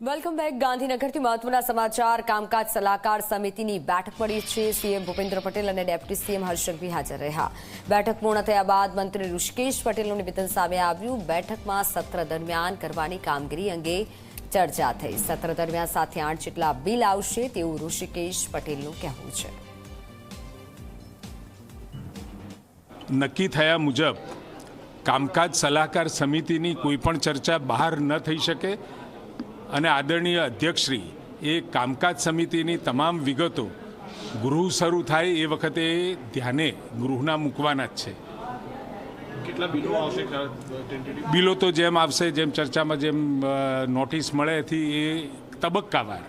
Welcome back. ગાંધીનગરથી મહત્વના સમાચાર. કામકાજ સલાહકાર સમિતિની બેઠક મળી છે. સીએમ ભૂપેન્દ્ર પટેલ અને ડેપ્યુટી સીએમ હર્ષ સંઘવી હાજર રહ્યા. બેઠક પૂર્ણ થયા બાદ મંત્રી ઋષિકેશ પટેલનું નિવેદન સામે આવ્યું. બેઠકમાં સત્ર દરમિયાન કરવાની કામગીરી અંગે ચર્ચા થઈ. સત્ર દરમિયાન 7 થી 8 જેટલા બિલ આવશે તેવું ઋષિકેશ પટેલનું કહેવું છે. નક્કી થયા મુજબ કામકાજ સલાહકાર સમિતિની કોઈ પણ ચર્ચા બહાર ન થઈ શકે અને આદરણીય અધ્યક્ષશ્રી એ કામકાજ સમિતિની તમામ વિગતો ગૃહ શરૂ થાય એ વખતે ધ્યાને ગૃહના મૂકવાના જ છે. કેટલા બિલો આવશે? બિલો તો જેમ આવશે, જેમ ચર્ચામાં જેમ નોટિસ મળે એથી એ તબક્કાવાર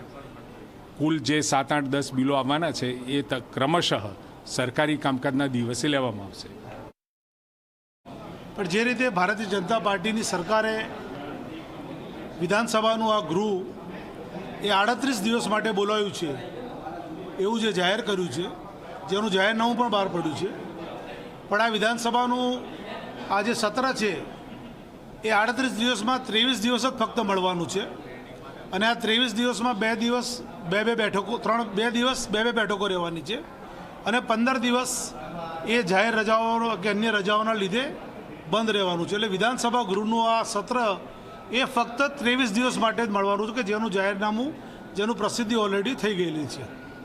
કુલ જે 7, 8, 10 બિલો આવવાના છે એ ક્રમશઃ સરકારી કામકાજના દિવસે લેવામાં આવશે. પણ જે રીતે ભારતીય જનતા પાર્ટીની સરકારે વિધાનસભાનું આ ગૃહ એ 38 દિવસ માટે બોલાવ્યું છે એવું જે જાહેર કર્યું છે, જેનું જાહેરનામું પણ બહાર પડ્યું છે. પણ આ વિધાનસભાનું આ જે સત્ર છે એ 38 દિવસમાં 23 દિવસ જ ફક્ત મળવાનું છે. અને આ 23 દિવસમાં 2 દિવસ 2 બેઠકો, 2 દિવસ 2 બેઠકો રહેવાની છે. અને 15 દિવસ એ જાહેર રજાઓ કે અન્ય રજાઓના લીધે બંધ રહેવાનું છે. એટલે વિધાનસભા ગૃહનું આ સત્ર એ ફક્ત 23 દિવસ માટે જ મળવાનું છે કે જેનું જાહેરનામું, જેનું પ્રસિદ્ધિ ઓલરેડી થઈ ગયેલી છે.